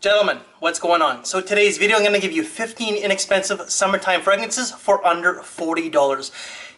Gentlemen, what's going on? So today's video I'm going to give you 15 inexpensive summertime fragrances for under $40.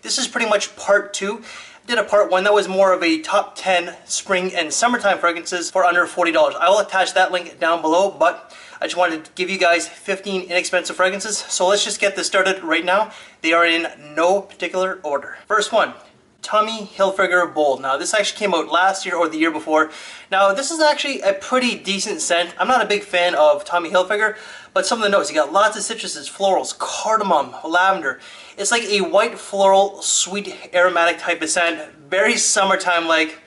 This is pretty much part 2. I did a part 1 that was more of a top 10 spring and summertime fragrances for under $40. I will attach that link down below, but I just wanted to give you guys 15 inexpensive fragrances. So let's just get this started right now. They are in no particular order. First one, Tommy Hilfiger Bold. Now this actually came out last year or the year before. Now this is actually a pretty decent scent. I'm not a big fan of Tommy Hilfiger, but some of the notes, you got lots of citruses, florals, cardamom, lavender. It's like a white floral, sweet, aromatic type of scent. Very summertime like,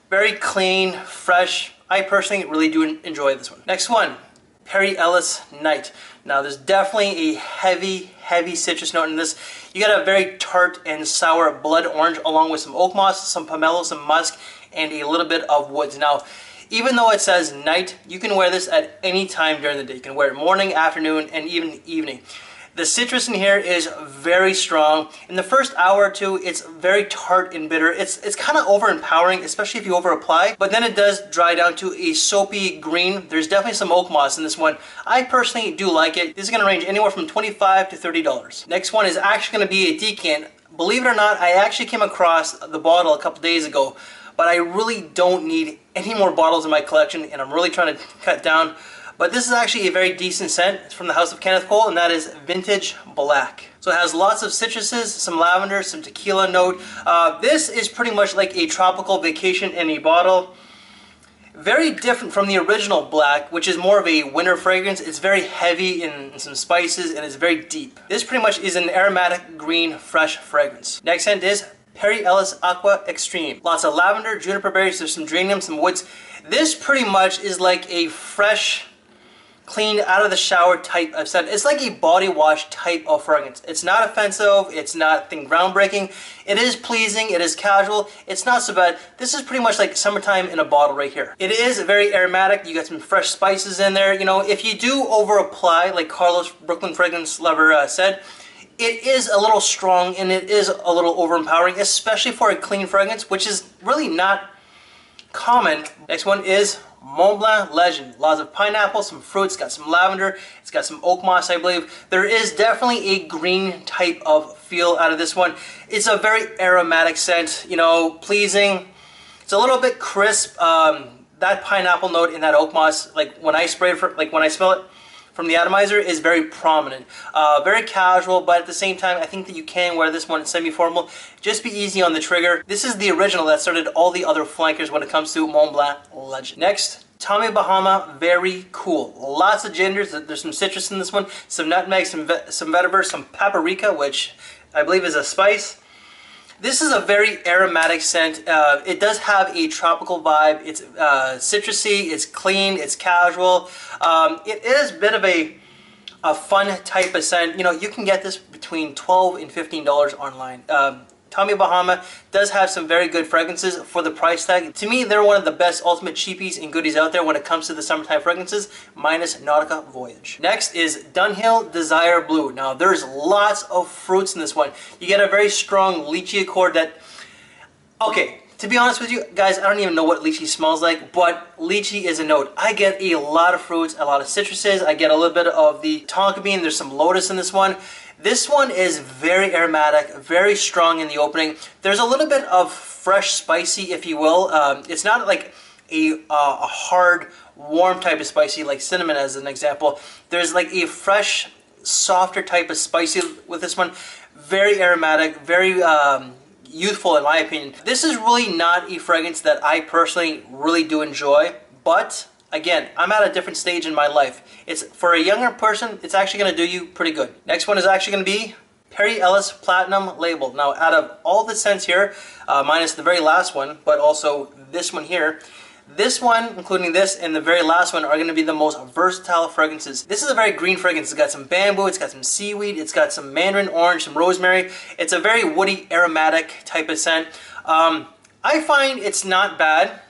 very clean, fresh. I personally really do enjoy this one. Next one, Perry Ellis Night. Now there's definitely a heavy citrus note in this. You got a very tart and sour blood orange along with some oak moss, some pomelo, some musk, and a little bit of woods. Now, even though it says night, you can wear this at any time during the day. You can wear it morning, afternoon, and even evening. The citrus in here is very strong. In the first hour or two, it's very tart and bitter. It's kind of overpowering, especially if you over apply, but then it does dry down to a soapy green. There's definitely some oak moss in this one. I personally do like it. This is going to range anywhere from $25 to $30. Next one is actually going to be a decant. Believe it or not, I actually came across the bottle a couple days ago, but I really don't need any more bottles in my collection, and I'm really trying to cut down. But this is actually a very decent scent. It's from the house of Kenneth, and that is Vintage Black. So it has lots of citruses, some lavender, some tequila note. This is pretty much like a tropical vacation in a bottle. Very different from the original Black, which is more of a winter fragrance. It's very heavy in some spices and it's very deep. This pretty much is an aromatic green fresh fragrance. Next scent is Perry Ellis Aqua Extreme. Lots of lavender, juniper berries, there's some geranium, some woods. This pretty much is like a fresh, cleaned out of the shower type of scent. It's like a body wash type of fragrance. It's not offensive, it's not groundbreaking. It is pleasing, it is casual, it's not so bad. This is pretty much like summertime in a bottle right here. It is very aromatic, you got some fresh spices in there. You know, if you do over apply, like Carlos Brooklyn Fragrance Lover said, it is a little strong and it is a little overpowering, especially for a clean fragrance, which is really not common. Next one is Mont Blanc Legend. Lots of pineapple, some fruits, got some lavender, it's got some oak moss, I believe. There is definitely a green type of feel out of this one. It's a very aromatic scent, you know, pleasing. It's a little bit crisp. That pineapple note in that oak moss, like when I spray it, when I smell it from the atomizer, is very prominent. Very casual, but at the same time, I think that you can wear this one semi-formal. Just be easy on the trigger. This is the original that started all the other flankers when it comes to Mont Blanc Legend. Next, Tommy Bahama Very Cool. Lots of gingers. There's some citrus in this one, some nutmeg, some vetiver, some paprika, which I believe is a spice. This is a very aromatic scent. It does have a tropical vibe. It's citrusy, it's clean, it's casual. It is a bit of a fun type of scent. You know, you can get this between $12 and $15 online. Tommy Bahama does have some very good fragrances for the price tag. To me, they're one of the best ultimate cheapies and goodies out there when it comes to the summertime fragrances, minus Nautica Voyage. Next is Dunhill Desire Blue. Now, there's lots of fruits in this one. You get a very strong lychee accord that, okay, to be honest with you guys, I don't even know what lychee smells like, but lychee is a note. I get a lot of fruits, a lot of citruses. I get a little bit of the tonka bean. There's some lotus in this one. This one is very aromatic, very strong in the opening. There's a little bit of fresh spicy, if you will. It's not like a hard, warm type of spicy like cinnamon as an example. There's like a fresh, softer type of spicy with this one. Very aromatic, very youthful in my opinion. This is really not a fragrance that I personally really do enjoy, but again, I'm at a different stage in my life. It's for a younger person, it's actually going to do you pretty good. Next one is actually going to be Perry Ellis Platinum Label. Now, out of all the scents here, minus the very last one, but also this one here, this one, including this, and the very last one are going to be the most versatile fragrances. This is a very green fragrance. It's got some bamboo, it's got some seaweed, it's got some mandarin orange, some rosemary. It's a very woody, aromatic type of scent. I find it's not bad.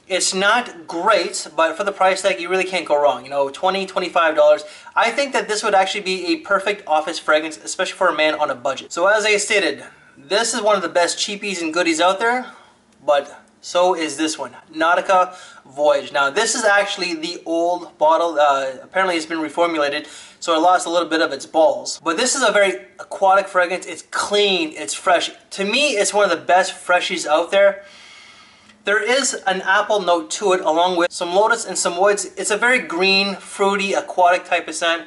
It's not great, but for the price tag, you really can't go wrong. You know, $20, $25. I think that this would actually be a perfect office fragrance, especially for a man on a budget. So as I stated, this is one of the best cheapies and goodies out there, but So is this one, Nautica Voyage. Now this is actually the old bottle. Apparently it's been reformulated, so it lost a little bit of its balls. But this is a very aquatic fragrance. It's clean, it's fresh. To me, it's one of the best freshies out there. There is an apple note to it along with some lotus and some woods. It's a very green, fruity, aquatic type of scent.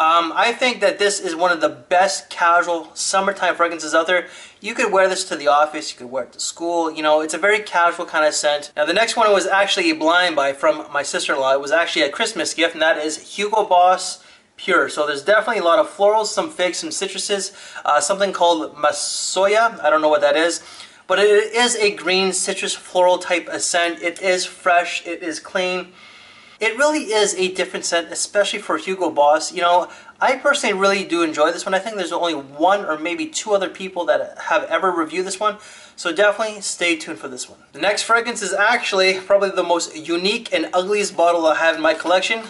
I think that this is one of the best casual summertime fragrances out there. You could wear this to the office, you could wear it to school, you know, it's a very casual kind of scent. Now the next one was actually a blind buy from my sister-in-law. It was actually a Christmas gift, and that is Hugo Boss Pure. So there's definitely a lot of florals, some figs, some citruses, something called Masoya. I don't know what that is. But it is a green citrus floral type of scent. It is fresh, it is clean. It really is a different scent, especially for Hugo Boss. You know, I personally really do enjoy this one. I think there's only one or maybe two other people that have ever reviewed this one. So definitely stay tuned for this one. The next fragrance is actually probably the most unique and ugliest bottle I have in my collection.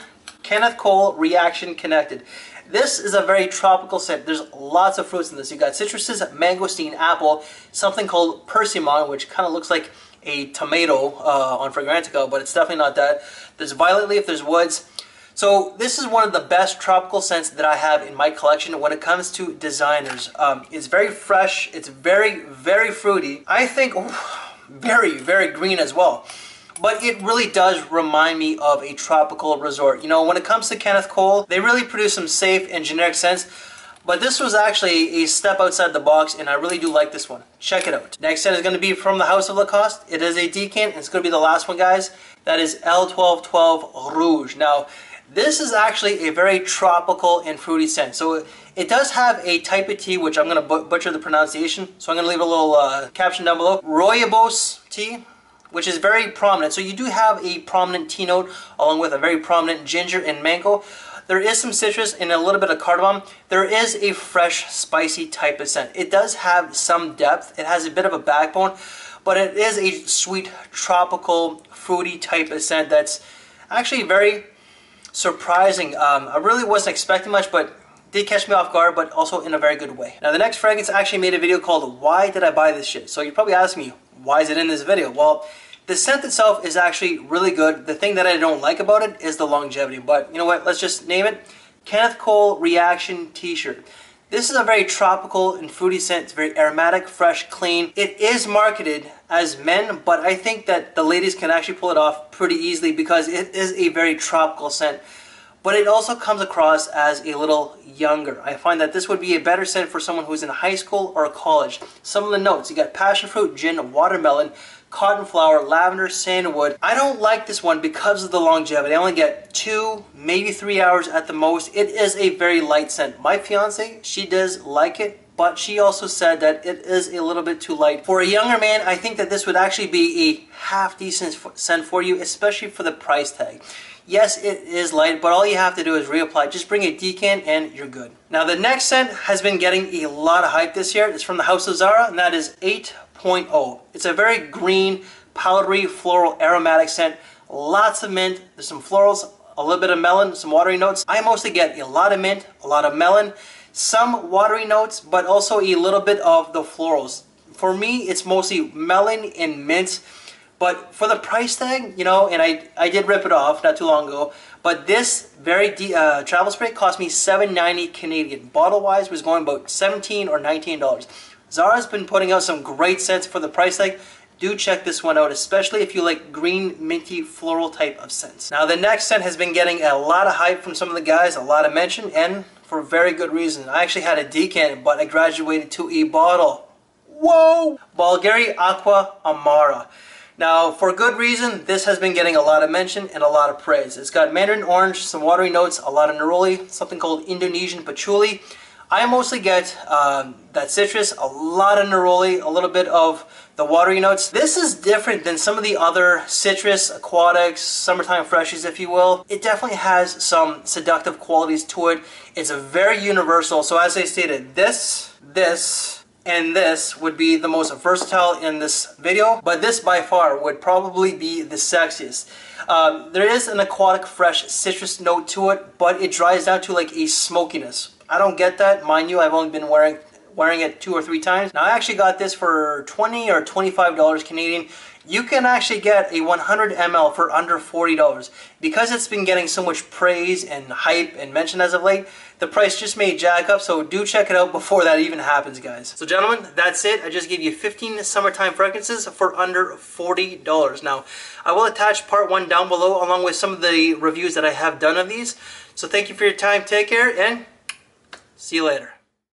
Kenneth Cole Reaction Connected. This is a very tropical scent. There's lots of fruits in this. You got citruses, mangosteen, apple, something called persimmon, which kind of looks like a tomato on Fragrantica, but it's definitely not that. There's violet leaf, there's woods. So this is one of the best tropical scents that I have in my collection when it comes to designers. It's very fresh, it's very, very fruity. I think very, very green as well. But it really does remind me of a tropical resort. You know, when it comes to Kenneth Cole, they really produce some safe and generic scents. But this was actually a step outside the box, and I really do like this one. Check it out. Next scent is going to be from the House of Lacoste. It is a decant, and it's going to be the last one, guys. That is L1212 Rouge. Now, this is actually a very tropical and fruity scent. So it does have a type of tea, which I'm going to butcher the pronunciation. So I'm going to leave a little caption down below. Rooibos tea, which is very prominent. So you do have a prominent tea note along with a very prominent ginger and mango. There is some citrus and a little bit of cardamom. There is a fresh, spicy type of scent. It does have some depth. It has a bit of a backbone, but it is a sweet, tropical, fruity type of scent that's actually very surprising. I really wasn't expecting much, but did catch me off guard, but also in a very good way. Now the next fragrance, I actually made a video called Why Did I Buy This Shit? So you're probably asking me, why is it in this video? Well, the scent itself is actually really good. The thing that I don't like about it is the longevity. But you know what? Let's just name it. Kenneth Cole Reaction T-shirt. This is a very tropical and fruity scent. It's very aromatic, fresh, clean. It is marketed as men, but I think that the ladies can actually pull it off pretty easily because it is a very tropical scent. But it also comes across as a little younger. I find that this would be a better scent for someone who's in high school or college. Some of the notes, you got passion fruit, gin, watermelon, cotton flower, lavender, sandalwood. I don't like this one because of the longevity. I only get 2, maybe 3 hours at the most. It is a very light scent. My fiance, she does like it, but she also said that it is a little bit too light. For a younger man, I think that this would actually be a half decent scent for you, especially for the price tag. Yes, it is light, but all you have to do is reapply. Just bring a decant and you're good. Now the next scent has been getting a lot of hype this year. It's from the House of Zara, and that is 8.0. It's a very green, powdery, floral, aromatic scent. Lots of mint. There's some florals, a little bit of melon, some watery notes. I mostly get a lot of mint, a lot of melon, some watery notes, but also a little bit of the florals. For me, it's mostly melon and mint. But for the price tag, you know, and I did rip it off not too long ago, but this very travel spray cost me $7.90 Canadian. Bottle-wise was going about $17 or $19. Zara's been putting out some great scents for the price tag. Do check this one out, especially if you like green, minty, floral type of scents. Now the next scent has been getting a lot of hype from some of the guys, a lot of mention, and for very good reason. I actually had a decant, but I graduated to a bottle. Whoa! Bulgari Aqua Amaro. Now, for good reason, this has been getting a lot of mention and a lot of praise. It's got mandarin orange, some watery notes, a lot of neroli, something called Indonesian patchouli. I mostly get that citrus, a lot of neroli, a little bit of the watery notes. This is different than some of the other citrus, aquatics, summertime freshies, if you will. It definitely has some seductive qualities to it. It's a very universal. So as I stated, this, and this would be the most versatile in this video, but this by far would probably be the sexiest. There is an aquatic fresh citrus note to it, but it dries down to like a smokiness. I don't get that. Mind you, I've only been wearing wearing it 2 or 3 times. Now I actually got this for $20 or $25 Canadian. You can actually get a 100 ml for under $40. Because it's been getting so much praise and hype and mention as of late, the price just may jack up, so do check it out before that even happens, guys. So gentlemen, that's it. I just gave you 15 summertime fragrances for under $40. Now, I will attach part 1 down below along with some of the reviews that I have done of these. So thank you for your time, take care, and see you later.